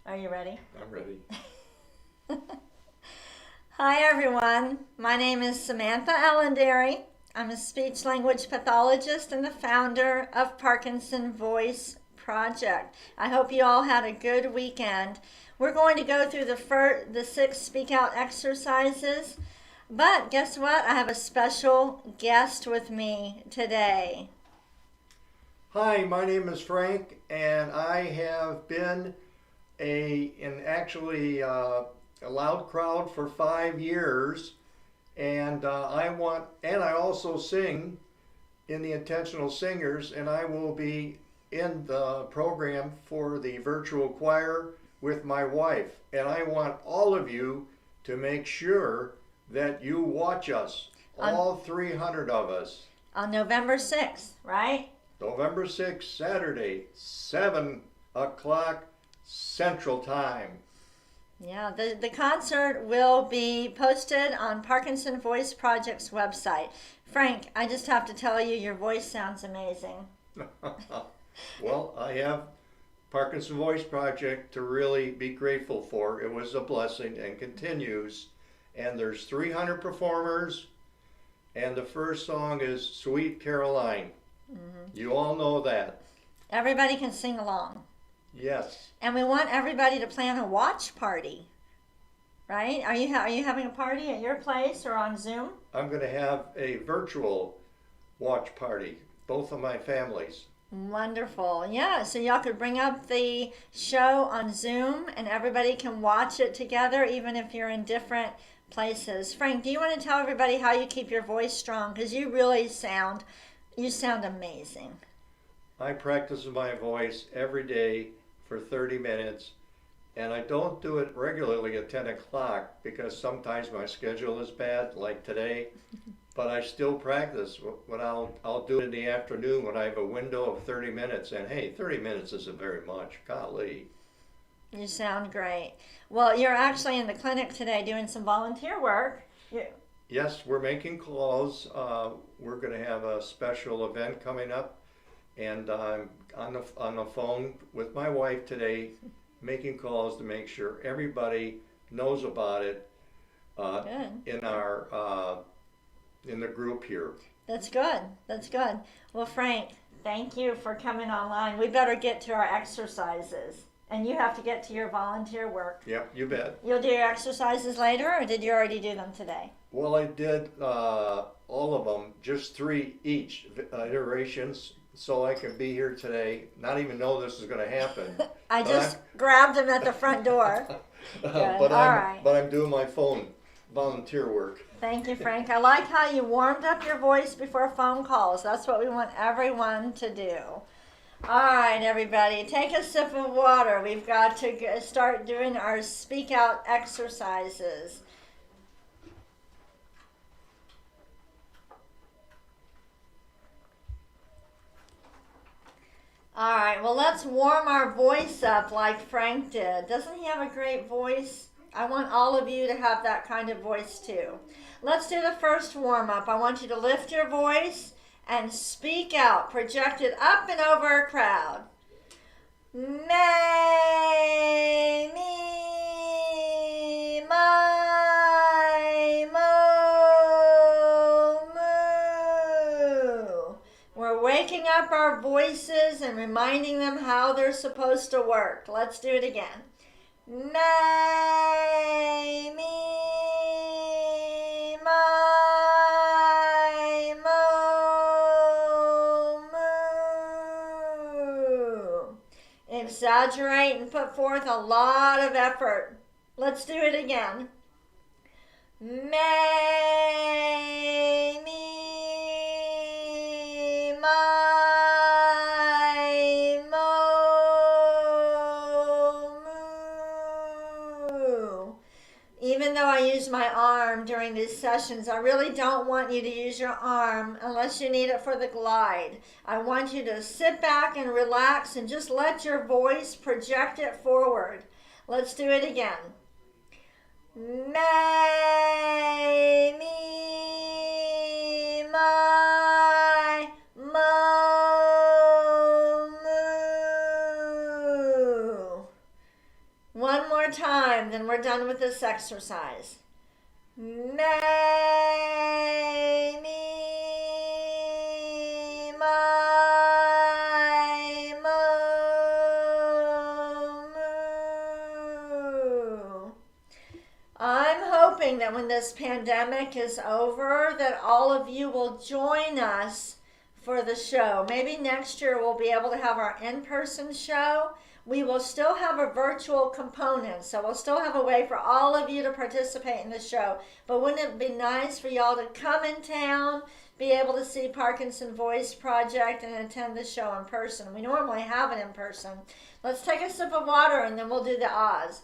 Are you ready? I'm ready. Hi, everyone. My name is Samantha Allenderry. I'm a speech language pathologist and the founder of Parkinson Voice Project. I hope you all had a good weekend. We're going to go through the 6 speak out exercises, but guess what? I have a special guest with me today. Hi, my name is Frank, and I have been a loud crowd for 5 years, and I also sing in the Intentional Singers, and I will be in the program for the virtual choir with my wife, and I want all of you to make sure that you watch us, On, all 300 of us. on November 6th, right? November 6th, Saturday, 7 o'clock Central Time. Yeah, the concert will be posted on Parkinson Voice Project's website. Frank, I just have to tell you, your voice sounds amazing. Well, I have Parkinson Voice Project to really be grateful for. It was a blessing and continues. And there's 300 performers, and the first song is Sweet Caroline. You all know that. Everybody can sing along. Yes. And we want everybody to plan a watch party, right? Are you having a party at your place or on Zoom? I'm going to have a virtual watch party, both of my families. Wonderful. Yeah, so y'all could bring up the show on Zoom and everybody can watch it together even if you're in different places. Frank, do you want to tell everybody how you keep your voice strong? Because you sound amazing. I practice my voice every day for 30 minutes, and I don't do it regularly at 10 o'clock because sometimes my schedule is bad, like today, but I still practice. When I'll do it in the afternoon when I have a window of 30 minutes, and hey, 30 minutes isn't very much. Golly. You sound great. Well, you're actually in the clinic today doing some volunteer work. Yes, we're making calls. We're going to have a special event coming up, and I'm on the phone with my wife today, making calls to make sure everybody knows about it Good. in the group here. That's good. That's good. Well, Frank, thank you for coming online. We better get to our exercises. And you have to get to your volunteer work. Yep, you bet. You'll do your exercises later, or did you already do them today? Well, I did all of them, just 3 each iterations, so I can be here today, not even know this is going to happen. I just grabbed him at the front door. Good. All right. But I'm doing my phone volunteer work. Thank you, Frank. I like how you warmed up your voice before phone calls. That's what we want everyone to do. All right, everybody, take a sip of water. We've got to start doing our speak out exercises. All right, well, let's warm our voice up like Frank did. Doesn't he have a great voice? I want all of you to have that kind of voice too. Let's do the first warm up. I want you to lift your voice and speak out, project it up and over a crowd. May, me, my, mo, moo. We're waking up our voices and reminding them how they're supposed to work. Let's do it again. May, me, my, mo, moo. Exaggerate and put forth a lot of effort. Let's do it again. May, me, my, mo, moo. Even though I use my arm during these sessions, I really don't want you to use your arm unless you need it for the glide. I want you to sit back and relax and just let your voice project it forward. Let's do it again. May, me, my, mo, moo. time, then we're done with this exercise. May, me, my, mo, moo. I'm hoping that when this pandemic is over, that all of you will join us for the show. Maybe next year we'll be able to have our in-person show. We will still have a virtual component, so we'll still have a way for all of you to participate in the show. But wouldn't it be nice for y'all to come in town, be able to see Parkinson Voice Project, and attend the show in person? We normally have it in person. Let's take a sip of water and then we'll do the ahs.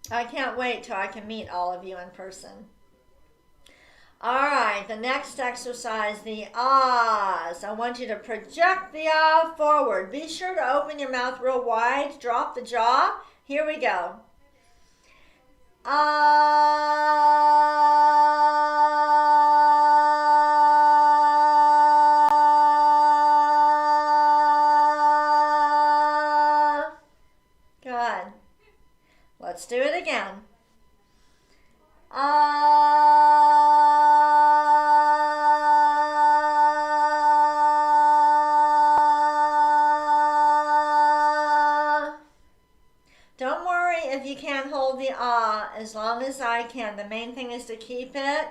I can't wait till I can meet all of you in person. All right, the next exercise, the ahs. I want you to project the ah forward. Be sure to open your mouth real wide. Drop the jaw. Here we go. Ah. Good. Let's do it again. Don't worry if you can't hold the ah as long as I can. The main thing is to keep it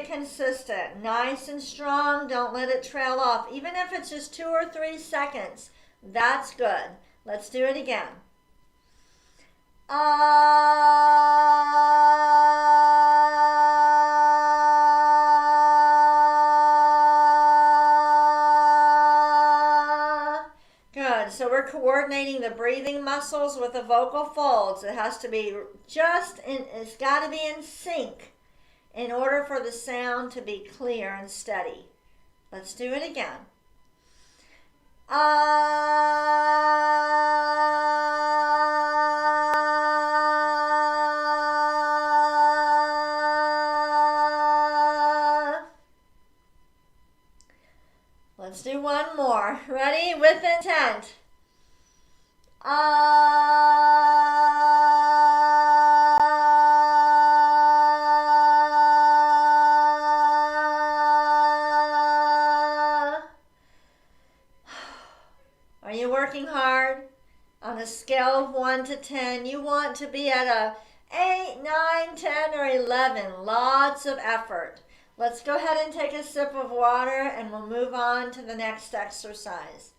consistent, nice and strong. Don't let it trail off. Even if it's just 2 or 3 seconds, that's good. Let's do it again. Good. So we're coordinating the breathing muscles with the vocal folds. It has to be it's got to be in sync in order for the sound to be clear and steady. Let's do it again. Let's do one more. Ready? With intent. Are you working hard? On a scale of 1 to 10, you want to be at a 8, 9, 10, or 11. Lots of effort. Let's go ahead and take a sip of water and we'll move on to the next exercise.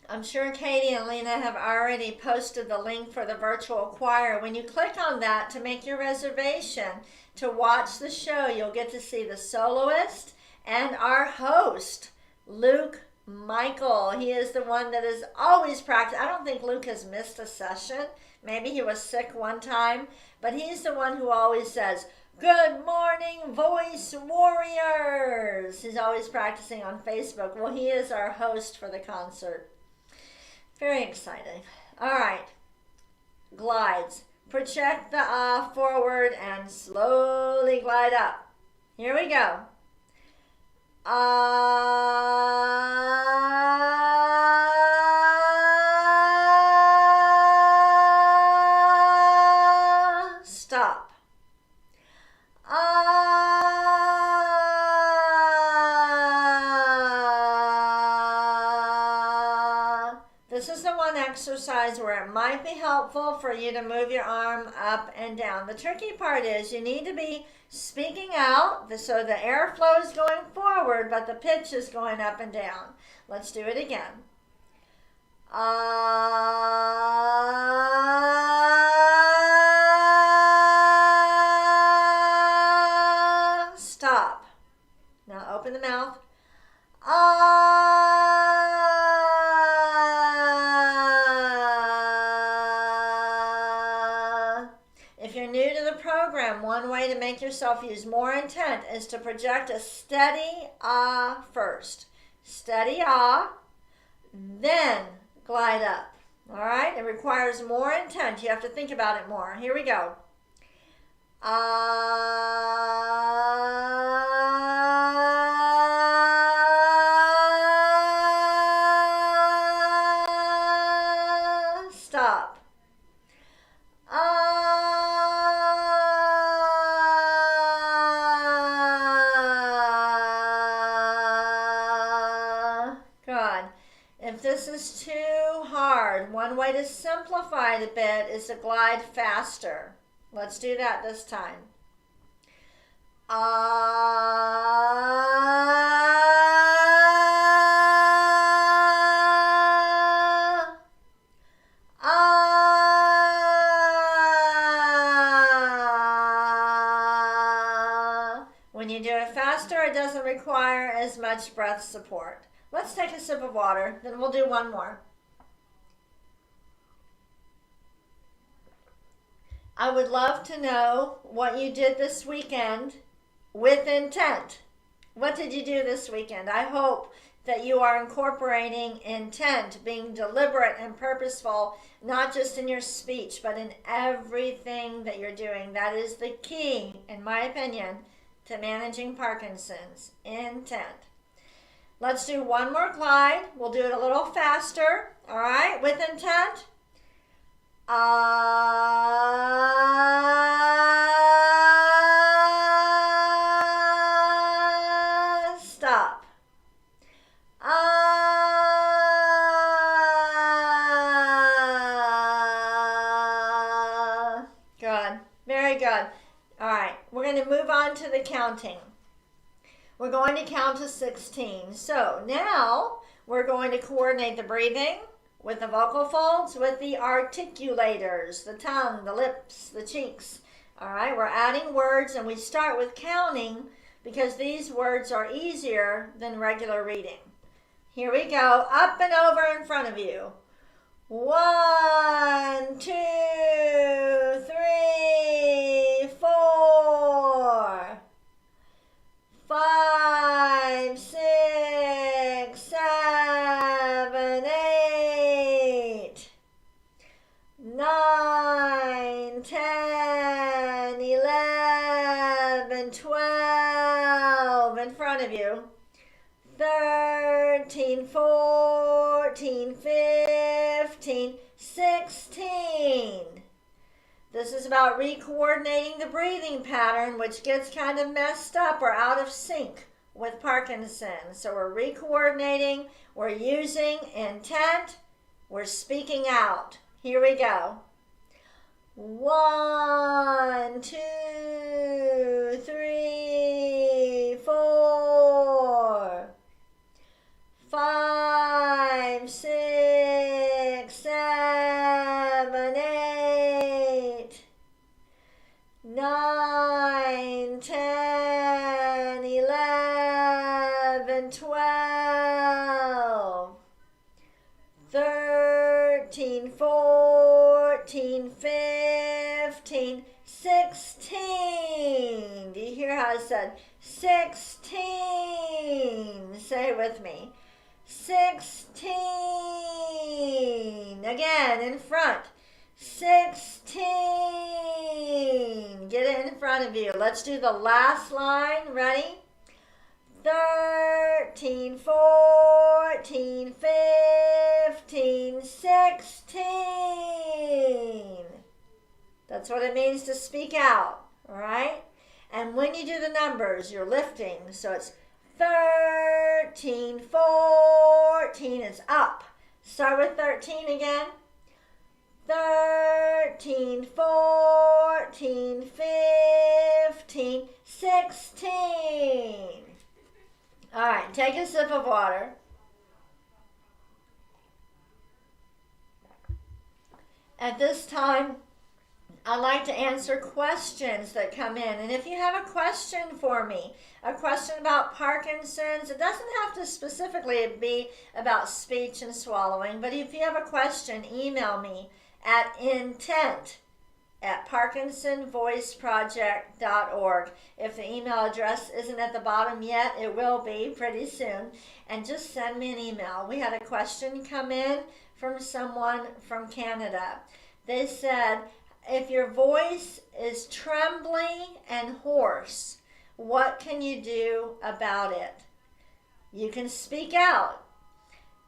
I'm sure Katie and Lena have already posted the link for the virtual choir. When you click on that to make your reservation to watch the show, you'll get to see the soloist and our host, Luke Michael. He is the one that is always practicing. I don't think Luke has missed a session. Maybe he was sick one time, but he's the one who always says, "Good morning, voice warriors." He's always practicing on Facebook. Well, he is our host for the concert. Very exciting. All right. Glides. Project the ah forward and slowly glide up. Here we go. Stop. This is the one exercise where it might be helpful for you to move your arm up and down. The tricky part is you need to be speaking out so the airflow is going forward, but the pitch is going up and down. Let's do it again. Stop. Now open the mouth. If you're new to the program, one way to make yourself use more intent is to project a steady ah first. Steady ah, then glide up. All right? It requires more intent. You have to think about it more. Here we go. Ah. If this is too hard, one way to simplify it a bit is to glide faster. Let's do that this time. When you do it faster, it doesn't require as much breath support. Let's take a sip of water, then we'll do one more. I would love to know what you did this weekend with intent. What did you do this weekend? I hope that you are incorporating intent, being deliberate and purposeful, not just in your speech, but in everything that you're doing. That is the key, in my opinion, to managing Parkinson's. Intent. Let's do one more glide. We'll do it a little faster, all right, with intent. Stop. Good. Very good. All right. We're going to move on to the counting. We're going to count to 16. So now we're going to coordinate the breathing with the vocal folds, with the articulators, the tongue, the lips, the cheeks. All right, we're adding words, and we start with counting because these words are easier than regular reading. Here we go, up and over in front of you. 1, 2, 3, 4, 5, 6, 7, 8, 9, 10, 11, 12 in front of you. 13, 14, 15, 16. This is about re-coordinating the breathing pattern, which gets kind of messed up or out of sync with Parkinson's. So we're re-coordinating, we're using intent, we're speaking out. Here we go. 1, 2, 3, 4, 5, 6, 7, 8, 9, 10, 11, 12, 13, 14, 15, 16. Do you hear how I said 16? Say it with me. 16. Again, in front. 16. Get it in front of you. Let's do the last line. Ready? 13, 14, 15, 16. That's what it means to speak out, all right? And when you do the numbers, you're lifting. So it's 13, 14, it's up. Start with 13 again. 13, 14, 15, 16. All right, take a sip of water. At this time, I like to answer questions that come in. And if you have a question for me, a question about Parkinson's, it doesn't have to specifically be about speech and swallowing, but if you have a question, email me at intent@parkinsonvoiceproject.org. If the email address isn't at the bottom yet, it will be pretty soon. And just send me an email. We had a question come in from someone from Canada. They said, if your voice is trembly and hoarse, what can you do about it? You can speak out.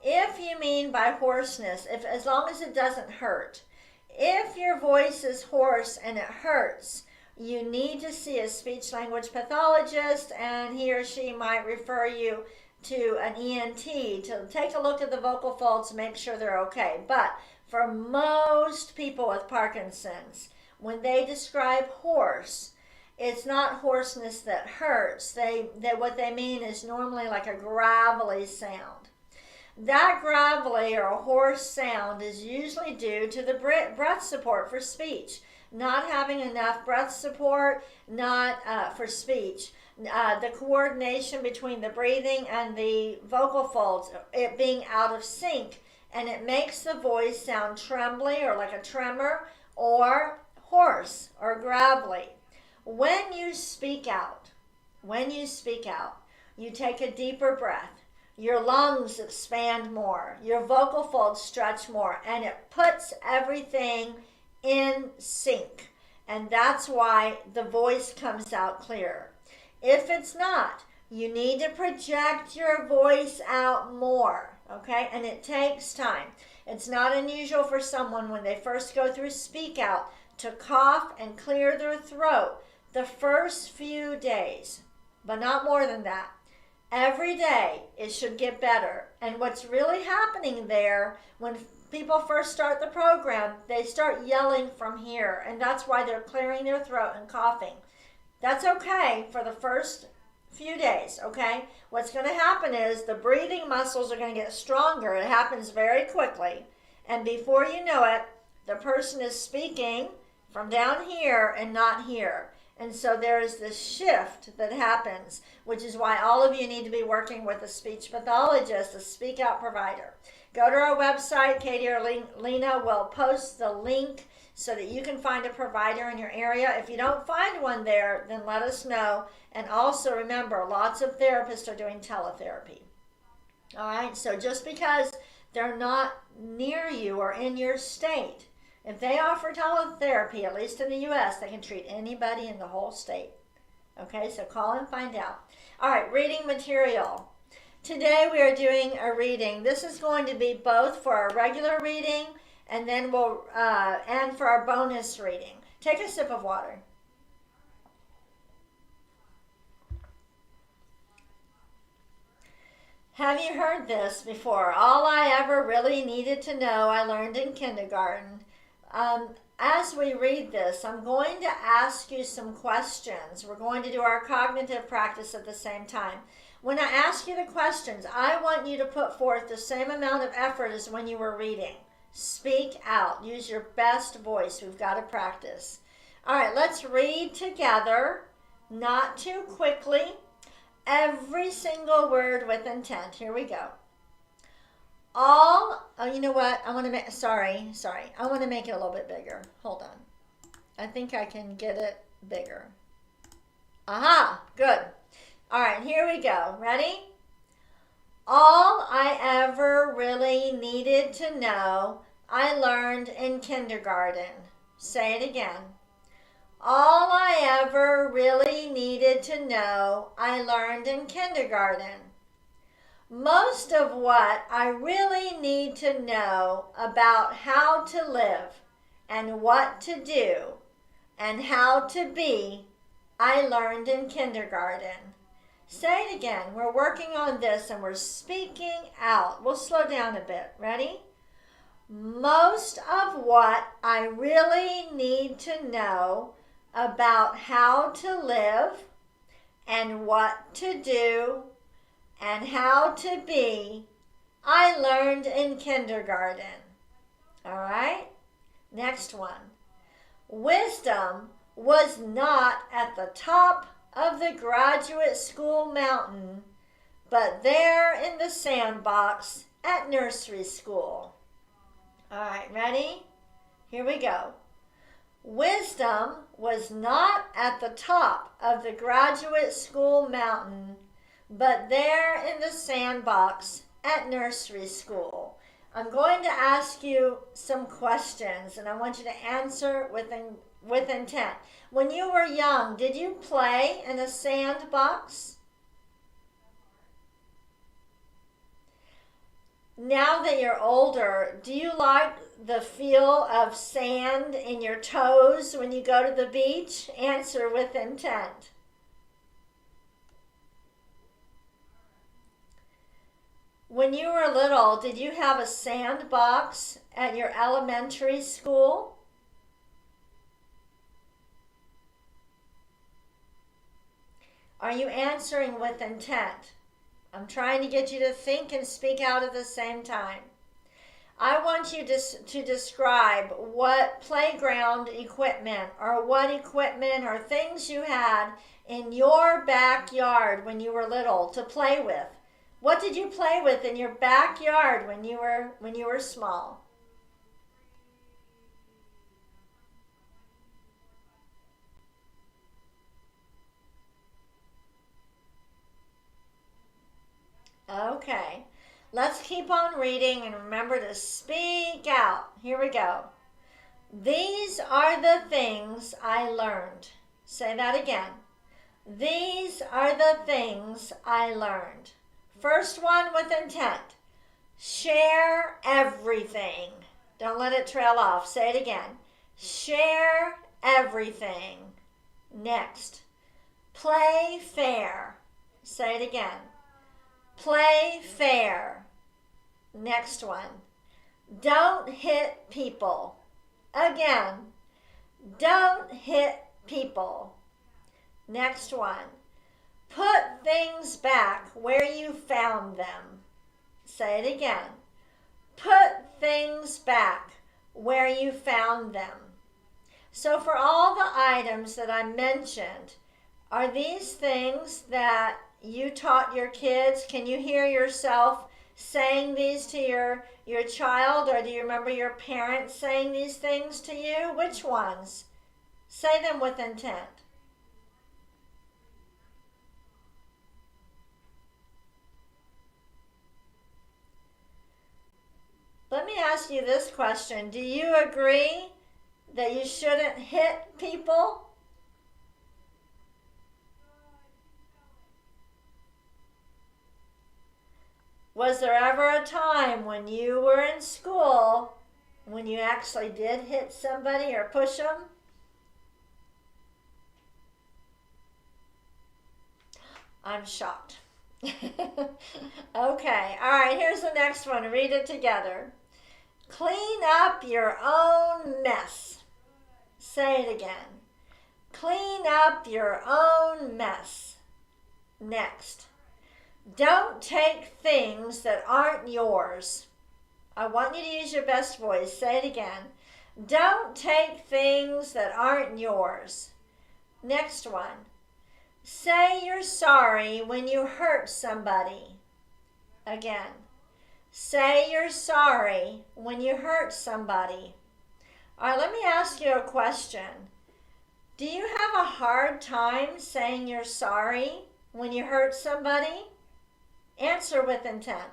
If you mean by hoarseness, as long as it doesn't hurt. If your voice is hoarse and it hurts, you need to see a speech language pathologist, and he or she might refer you to an ENT to take a look at the vocal folds, make sure they're okay. But for most people with Parkinson's, when they describe hoarse, it's not hoarseness that hurts. What they mean is normally like a gravelly sound. That gravelly or hoarse sound is usually due to the breath support for speech. Not having enough breath support, not for speech. The coordination between the breathing and the vocal folds, it being out of sync, and it makes the voice sound trembly or like a tremor or hoarse or gravelly. When you speak out, you take a deeper breath. Your lungs expand more, your vocal folds stretch more, and it puts everything in sync. And that's why the voice comes out clear. If it's not, you need to project your voice out more, okay? And it takes time. It's not unusual for someone when they first go through speak out to cough and clear their throat the first few days, but not more than that. Every day it should get better. And what's really happening there, when people first start the program, they start yelling from here, and that's why they're clearing their throat and coughing. That's okay for the first few days, okay? What's going to happen is the breathing muscles are going to get stronger. It happens very quickly. And before you know it, the person is speaking from down here and not here. And so there is this shift that happens, which is why all of you need to be working with a speech pathologist, a speak out provider. Go to our website. Katie or Lena will post the link so that you can find a provider in your area. If you don't find one there, then let us know. And also remember, lots of therapists are doing teletherapy. All right, so just because they're not near you or in your state, if they offer teletherapy, at least in the U.S., they can treat anybody in the whole state. Okay, so call and find out. All right, reading material. Today we are doing a reading. This is going to be both for our regular reading and then and for our bonus reading. Take a sip of water. Have you heard this before? All I ever really needed to know, I learned in kindergarten. As we read this, I'm going to ask you some questions. We're going to do our cognitive practice at the same time. When I ask you the questions, I want you to put forth the same amount of effort as when you were reading. Speak out. Use your best voice. We've got to practice. All right, let's read together, not too quickly. Every single word with intent. Here we go. You know what? I want to make, sorry. I want to make it a little bit bigger. Hold on. I think I can get it bigger. Aha, good. All right, here we go. Ready? All I ever really needed to know, I learned in kindergarten. Say it again. All I ever really needed to know, I learned in kindergarten. Most of what I really need to know about how to live and what to do and how to be, I learned in kindergarten. Say it again. We're working on this and we're speaking out. We'll slow down a bit. Ready? Most of what I really need to know about how to live and what to do and how to be, I learned in kindergarten. All right? Next one. Wisdom was not at the top of the graduate school mountain, but there in the sandbox at nursery school. All right, ready? Here we go. Wisdom was not at the top of the graduate school mountain, but there in the sandbox at nursery school. I'm going to ask you some questions, and I want you to answer with intent. When you were young, did you play in a sandbox? Now that you're older, do you like the feel of sand in your toes when you go to the beach? Answer with intent. When you were little, did you have a sandbox at your elementary school? Are you answering with intent? I'm trying to get you to think and speak out at the same time. I want you to describe what playground equipment or what equipment or things you had in your backyard when you were little to play with. What did you play with in your backyard when you were small? Okay, let's keep on reading and remember to speak out. Here we go. These are the things I learned. Say that again. These are the things I learned. First one with intent. Share everything. Don't let it trail off. Say it again. Share everything. Next. Play fair. Say it again. Play fair. Next one. Don't hit people. Again. Don't hit people. Next one. Put things back where you found them. Say it again. Put things back where you found them. So for all the items that I mentioned, are these things that you taught your kids? Can you hear yourself saying these to your child, or do you remember your parents saying these things to you? Which ones? Say them with intent. Let me ask you this question. Do you agree that you shouldn't hit people? Was there ever a time when you were in school when you actually did hit somebody or push them? I'm shocked. Okay, all right, here's the next one. Read it together. Clean up your own mess. Say it again. Clean up your own mess. Next. Don't take things that aren't yours. I want you to use your best voice. Say it again. Don't take things that aren't yours. Next one. Say you're sorry when you hurt somebody. Again. Say you're sorry when you hurt somebody. All right, let me ask you a question. Do you have a hard time saying you're sorry when you hurt somebody? Answer with intent.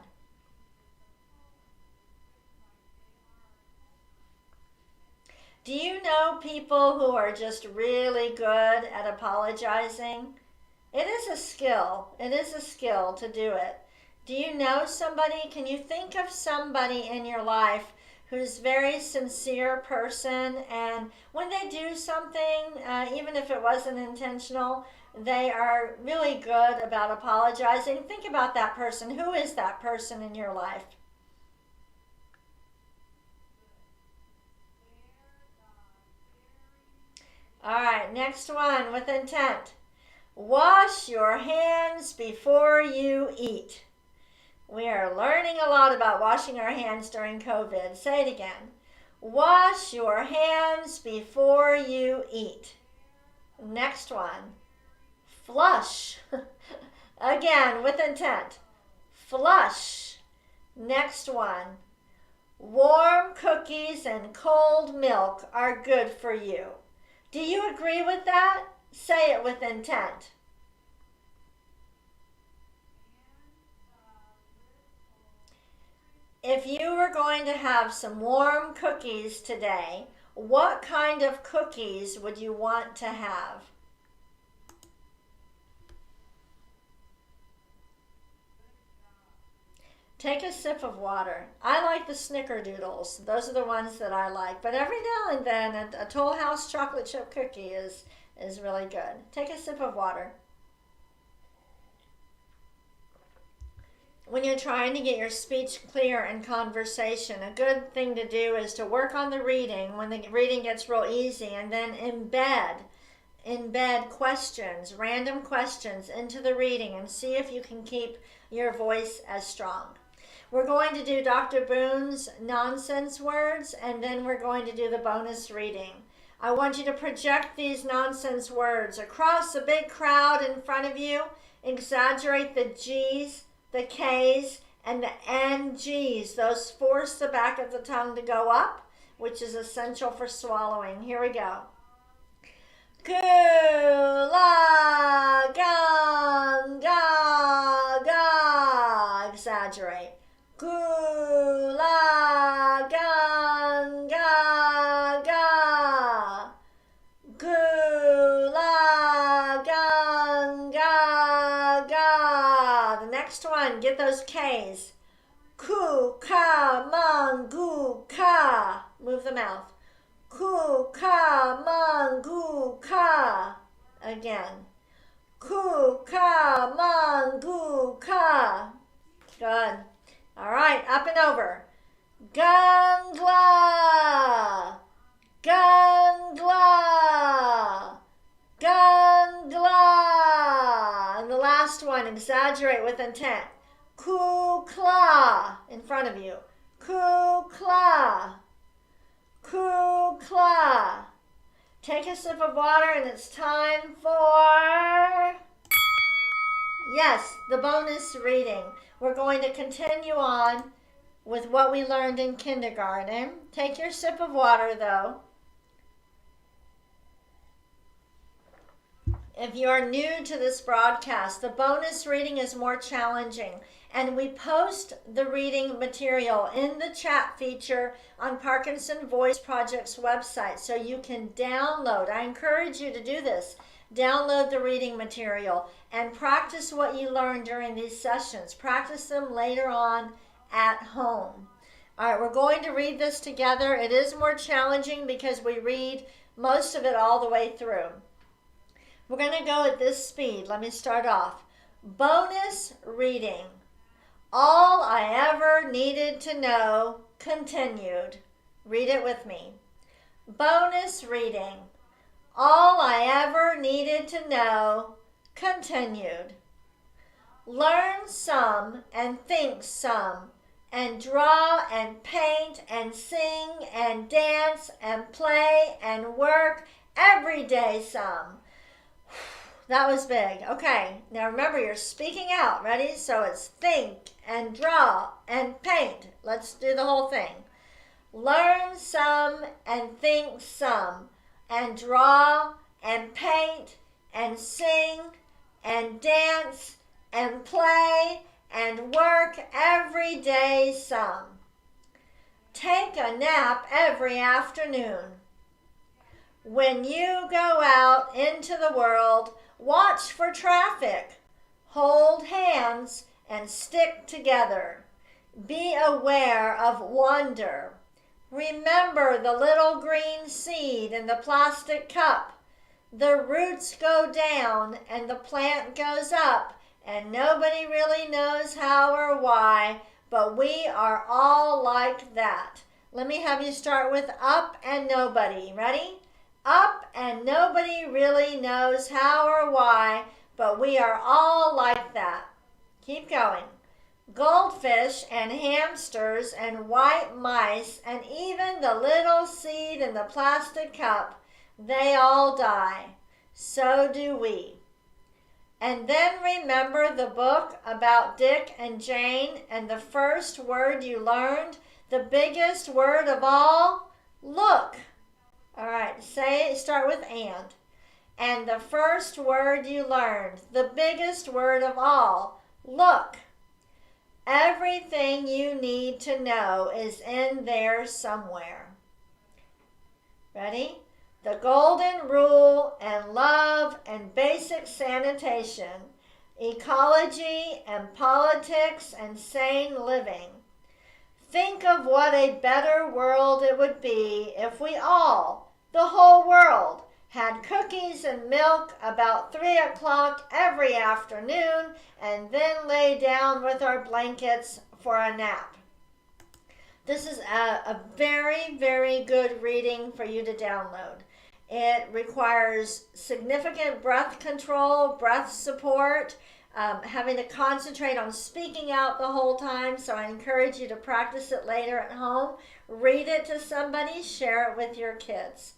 Do you know people who are just really good at apologizing? It is a skill. It is a skill to do it. Do you know somebody? Can you think of somebody in your life who's a very sincere person, and when they do something, even if it wasn't intentional, they are really good about apologizing? Think about that person. Who is that person in your life? All right, next one with intent. Wash your hands before you eat. We are learning a lot about washing our hands during COVID. Say it again. Wash your hands before you eat. Next one. Flush. Again, with intent. Flush. Next one. Warm cookies and cold milk are good for you. Do you agree with that? Say it with intent. If you were going to have some warm cookies today, what kind of cookies would you want to have? Take a sip of water. I like the snickerdoodles. Those are the ones that I like. But every now and then, a Toll House chocolate chip cookie is really good. Take a sip of water. when you're trying to get your speech clear in conversation, a good thing to do is to work on the reading when the reading gets real easy, and then embed questions, random questions into the reading, and see if you can keep your voice as strong. We're going to do Dr. Boone's nonsense words, and then we're going to do the bonus reading. I want you to project these nonsense words across a big crowd in front of you. Exaggerate the G's, the K's, and the NG's. Those force the back of the tongue to go up, which is essential for swallowing. Here we go. Kula, gang, ga, ga. Exaggerate. Kula, gang, ga, ga. Kula, gang, ga, ga. The next one, get those K's. Ku, ka, man, gu, ka. Move the mouth. Ku, ka, man, gu, ka. Again. Ku, ka, man, gu, ka. Good. All right, up and over. Gangla, gangla, gangla. And the last one, exaggerate with intent. Kukla, in front of you. Kukla, kukla. Take a sip of water, and it's time for, yes, the bonus reading. We're going to continue on with what we learned in kindergarten. Take your sip of water, though. If you are new to this broadcast, the bonus reading is more challenging, and we post the reading material in the chat feature on Parkinson Voice Project's website, so you can download. I encourage you to do this. Download the reading material and practice what you learned during these sessions. Practice them later on at home. All right, we're going to read this together. It is more challenging because we read most of it all the way through. We're going to go at this speed. Let me start off. Bonus reading. All I ever needed to know, continued. Read it with me. Bonus reading. All I ever needed to know, continued. Learn some and think some, and draw and paint and sing and dance and play and work every day some. That was big. Okay, now remember, you're speaking out. Ready? So it's think and draw and paint. Let's do the whole thing. Learn some and think some, and draw and paint and sing and dance and play and work every day some. Take a nap every afternoon. When you go out into the world, watch for traffic. Hold hands and stick together. Be aware of wonder. Remember the little green seed in the plastic cup. The roots go down and the plant goes up, and nobody really knows how or why, but we are all like that. Let me have you start with up and nobody. Ready? Up and nobody really knows how or why, but we are all like that. Keep going. Goldfish and hamsters and white mice and even the little seed in the plastic cup, they all die. So do we. And then remember the book about Dick and Jane, and the first word you learned, the biggest word of all, look. All right, start with and. And the first word you learned, the biggest word of all, look. Everything you need to know is in there somewhere. Ready? The golden rule and love and basic sanitation, ecology and politics and sane living. Think of what a better world it would be if we all, the whole world, had cookies and milk about 3 o'clock every afternoon, and then lay down with our blankets for a nap. This is a very, very good reading for you to download. It requires significant breath control, breath support, having to concentrate on speaking out the whole time, so I encourage you to practice it later at home. Read it to somebody, share it with your kids.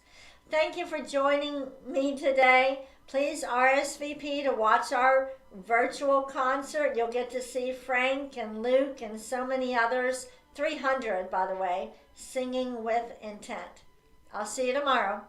Thank you for joining me today. Please RSVP to watch our virtual concert. You'll get to see Frank and Luke and so many others, 300 by the way, singing with intent. I'll see you tomorrow.